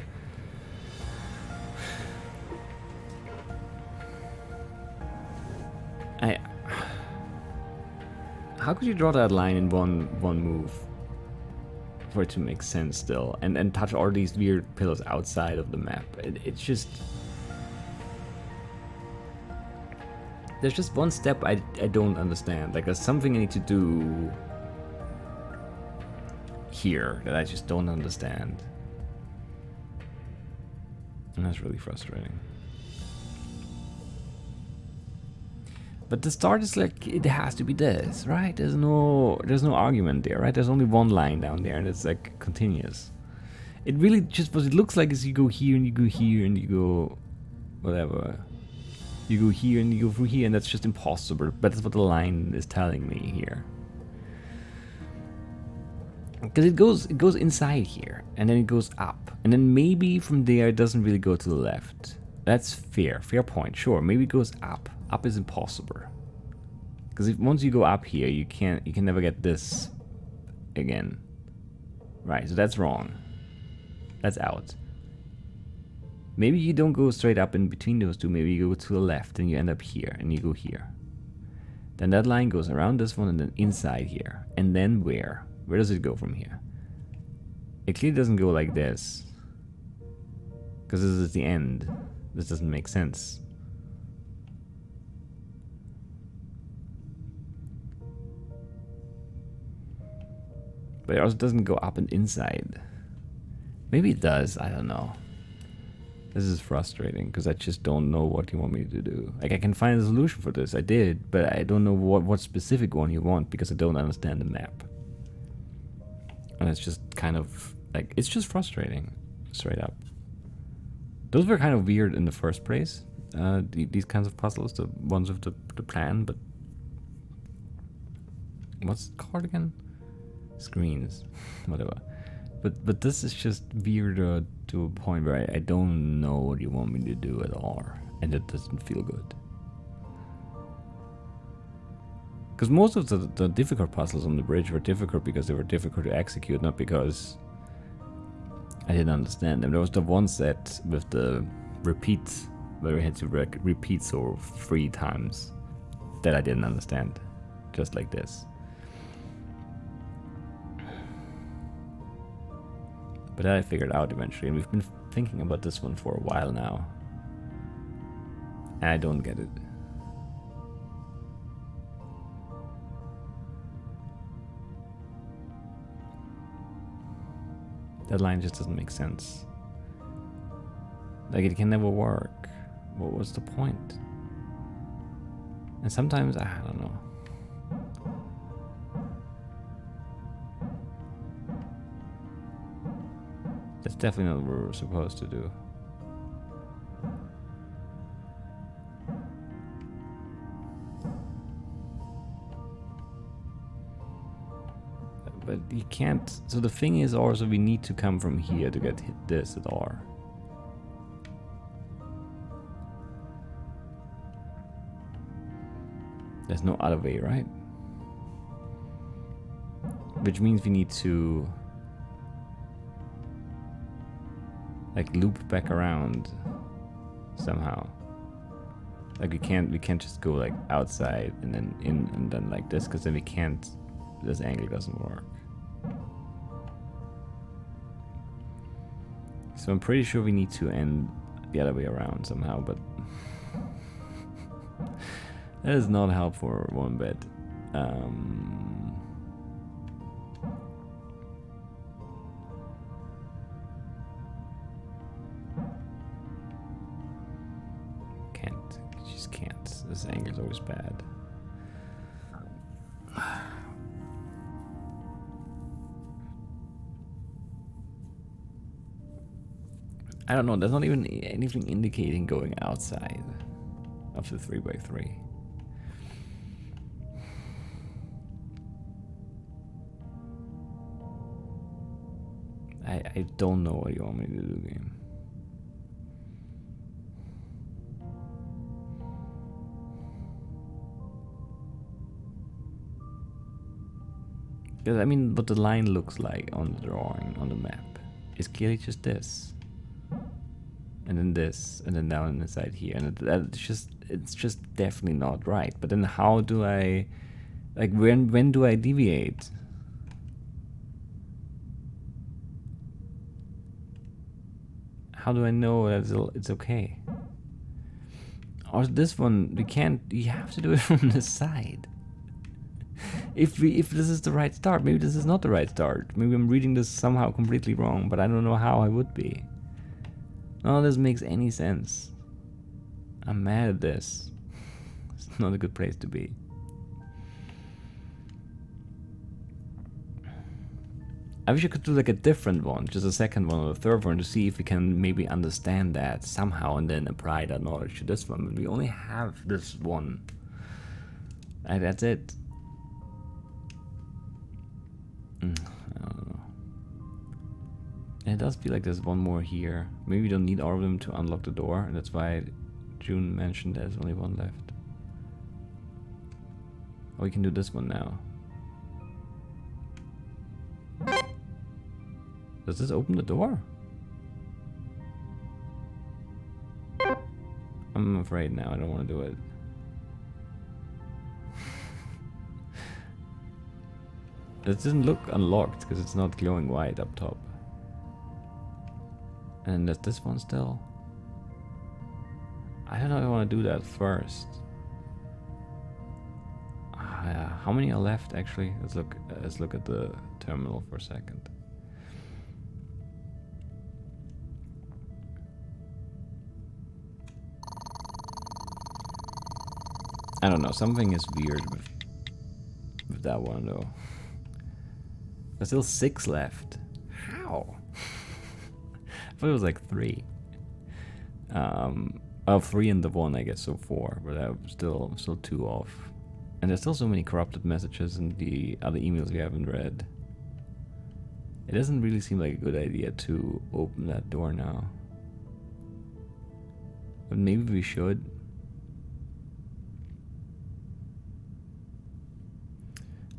How could you draw that line in one move for it to make sense still, and touch all these weird pillars outside of the map? It's just... There's just one step I don't understand. Like, there's something I need to do here that I just don't understand. And that's really frustrating. But the start is like, it has to be this, right? There's no argument there, right? There's only one line down there and it's like continuous. It really just what it looks like is you go here and you go here and you go whatever. You go here and you go through here, and that's just impossible. But that's what the line is telling me here. Because it goes inside here, and then it goes up, and then maybe from there it doesn't really go to the left. That's fair point. Sure, maybe it goes up. Up is impossible. Because if once you go up here, you can never get this again. Right, so that's wrong. That's out. Maybe you don't go straight up in between those two. Maybe you go to the left and you end up here, and you go here. Then that line goes around this one and then inside here. And then where? Where does it go from here? It clearly doesn't go like this. Because this is the end. This doesn't make sense. But it also doesn't go up and inside. Maybe it does, I don't know. This is frustrating because I just don't know what you want me to do. Like, I can find a solution for this, I did, but I don't know what specific one you want because I don't understand the map. And it's just kind of, like, it's just frustrating, straight up. Those were kind of weird in the first place, these kinds of puzzles, the ones with the plan, but... What's it called again? Screens, whatever. But this is just weird to a point where I don't know what you want me to do at all, and it doesn't feel good. Because most of the difficult puzzles on the bridge were difficult because they were difficult to execute, not because I didn't understand them. There was the one set with the repeats, where we had to repeat so 3 times, that I didn't understand, just like this. But that I figured out eventually, and we've been thinking about this one for a while now. And I don't get it. That line just doesn't make sense. Like, it can never work. What was the point? And sometimes, I don't know. That's definitely not what we're supposed to do. But you can't... So the thing is also we need to come from here to get hit this at R. There's no other way, right? Which means we need to... like loop back around somehow. Like we can't just go like outside and then in and then like this, because then we can't, this angle doesn't work. So I'm pretty sure we need to end the other way around somehow, but that is not helpful one bit. This angle is always bad. I don't know, there's not even anything indicating going outside of the 3x3. I don't know what you want me to do, game. Because I mean, what the line looks like on the drawing, on the map, is clearly just this. And then this, and then down inside here. And it's just definitely not right. But then how do I, like, when do I deviate? How do I know that it's okay? Or this one, you have to do it from the side. If this is the right start, maybe this is not the right start. Maybe I'm reading this somehow completely wrong, but I don't know how I would be. None of this makes any sense. I'm mad at this. It's not a good place to be. I wish I could do like a different one, just a second one or a third one, to see if we can maybe understand that somehow and then apply that knowledge to this one. But we only have this one. And that's it. I don't know. And it does feel like there's one more here. Maybe we don't need all of them to unlock the door, and that's why June mentioned there's only one left. Oh, we can do this one now. Does this open the door? I'm afraid now, I don't want to do it. It doesn't look unlocked because it's not glowing white up top. And there's this one still. I don't know if I want to do that first. How many are left actually? Let's look at the terminal for a second. I don't know, something is weird with that one though. There's still 6 left. How? I thought it was like 3. Oh, 3 and the 1, I guess, so 4. But I'm still 2 off. And there's still so many corrupted messages in the other emails we haven't read. It doesn't really seem like a good idea to open that door now. But maybe we should.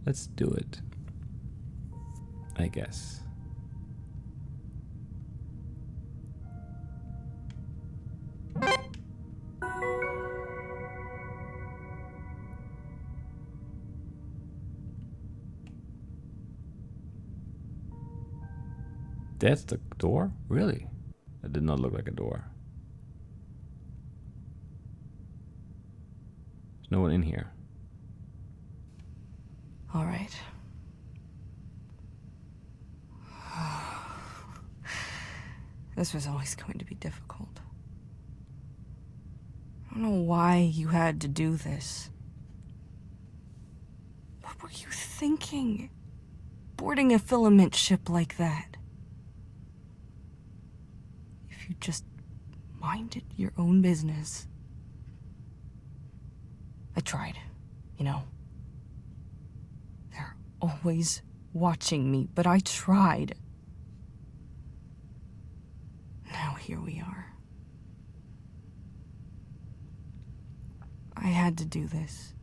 Let's do it. I guess. That's the door? Really? That did not look like a door. There's no one in here. All right. This was always going to be difficult. I don't know why you had to do this. What were you thinking? Boarding a filament ship like that? If you just minded your own business. I tried, you know. They're always watching me, but I tried. Now here we are. I had to do this.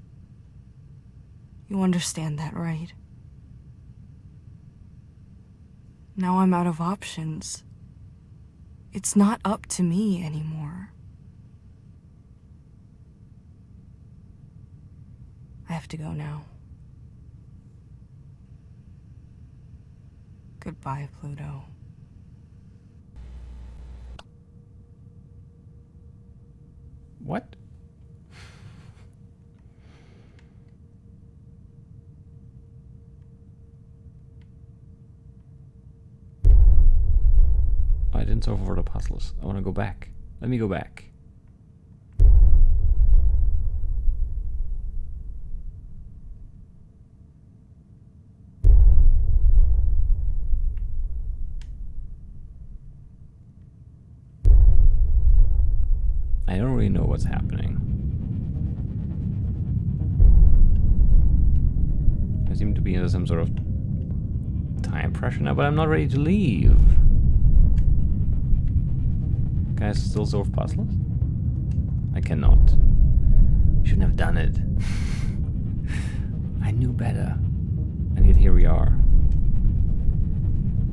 You understand that, right? Now I'm out of options. It's not up to me anymore. I have to go now. Goodbye, Pluto. What? I didn't solve for the puzzles. I want to go back. Let me go back. I don't really know what's happening. I seem to be under some sort of time pressure now, but I'm not ready to leave. Can I still solve puzzles? I cannot. Shouldn't have done it. I knew better. And yet here we are.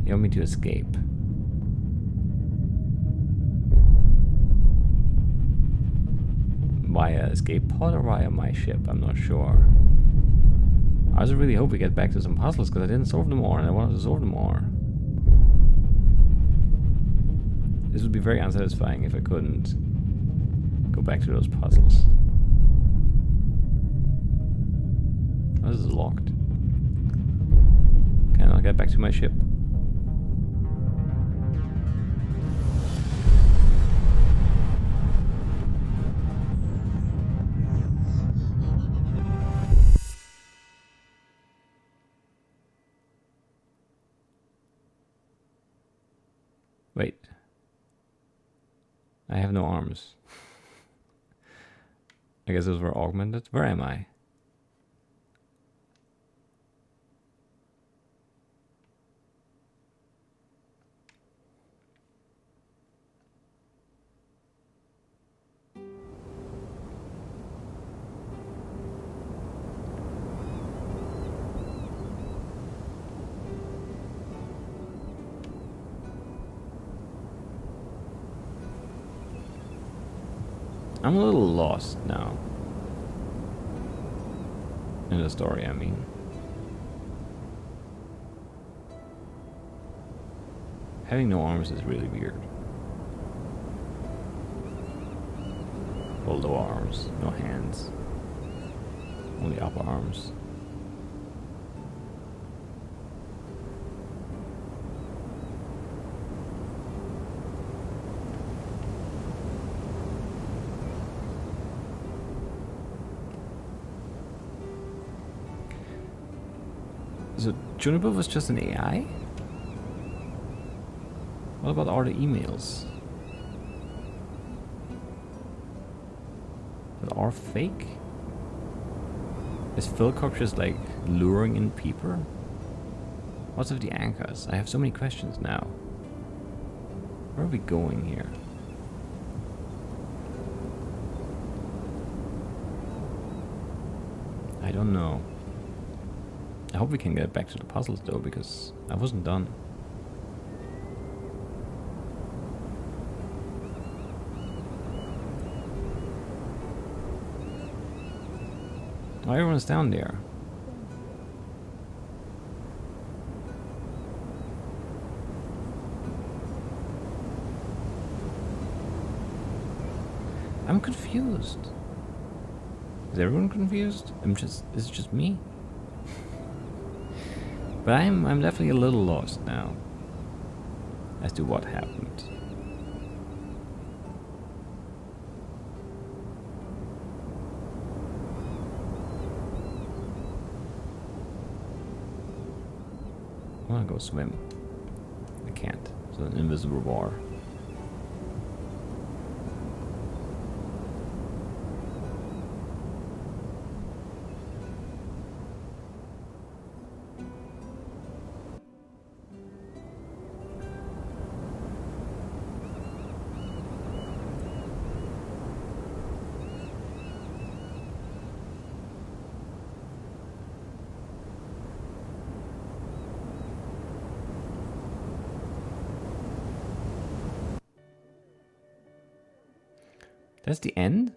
You want me to escape? Via escape pod or via my ship? I'm not sure. I just really hope we get back to some puzzles because I didn't solve them all and I wanted to solve them all. This would be very unsatisfying if I couldn't go back to those puzzles. Oh, this is locked. Can I get back to my ship? Wait. I have no arms. I guess those were augmented. Where am I? I'm a little lost now. In the story, I mean. Having no arms is really weird. Well, no arms, no hands. Only upper arms. So Juniper was just an AI? What about all the emails? That are fake? Is Philcorp just like luring in people? What's with the anchors? I have so many questions now. Where are we going here? I don't know. I hope we can get back to the puzzles though, because I wasn't done. Oh, everyone's down there. I'm confused. Is everyone confused? It's just me. But I'm definitely a little lost now as to what happened. I wanna go swim. I can't. It's an invisible bar. That's the end?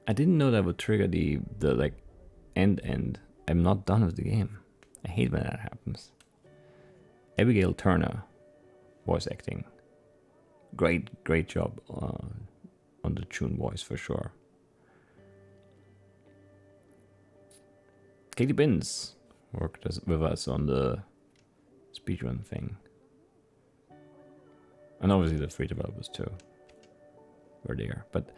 I didn't know that would trigger the like end. I'm not done with the game. I hate when that happens. Abigail Turner, voice acting. Great job on the June voice for sure. Katie Binns worked with us on the speedrun thing. And obviously the free developers too were there. But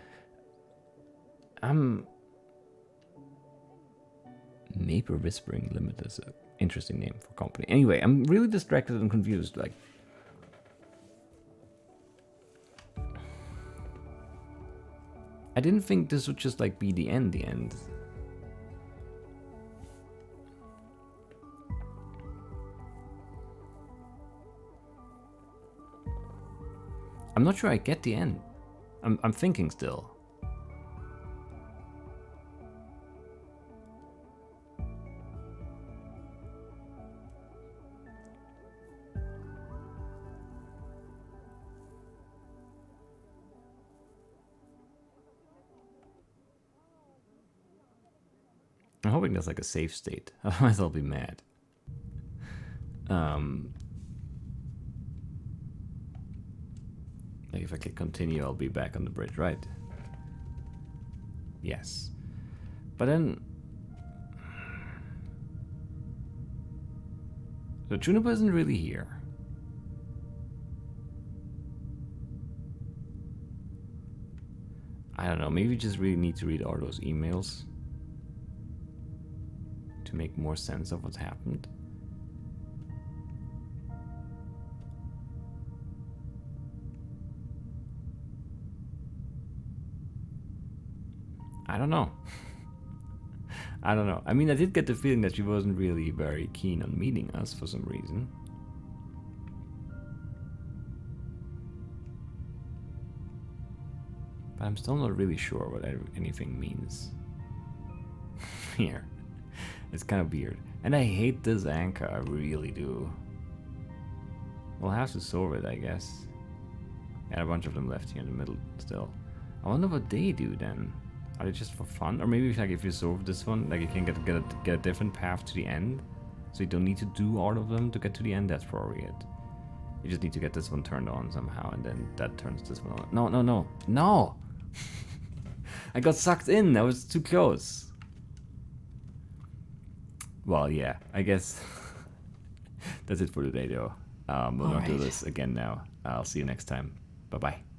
Neighbor Whispering Limited is an interesting name for company. Anyway, I'm really distracted and confused. Like, I didn't think this would just like be the end. I'm not sure I get the end. I'm thinking still. I'm hoping there's like a save state. Otherwise I'll be mad. Like if I click continue, I'll be back on the bridge, right? Yes. But then... So Juniper isn't really here. I don't know, maybe we just really need to read all those emails to make more sense of what's happened. I don't know. I don't know. I mean, I did get the feeling that she wasn't really very keen on meeting us for some reason. But I'm still not really sure what anything means. Here. It's kind of weird. And I hate this anchor, I really do. We'll have to solve it, I guess. And a bunch of them left here in the middle still. I wonder what they do then. Are they just for fun? Or maybe like if you solve this one, like you can get a different path to the end. So you don't need to do all of them to get to the end. That's probably it. You just need to get this one turned on somehow, and then that turns this one on. No, no, no, no! I got sucked in. I was too close. Well, yeah. I guess that's it for today, though. We'll not do this again now. I'll see you next time. Bye-bye.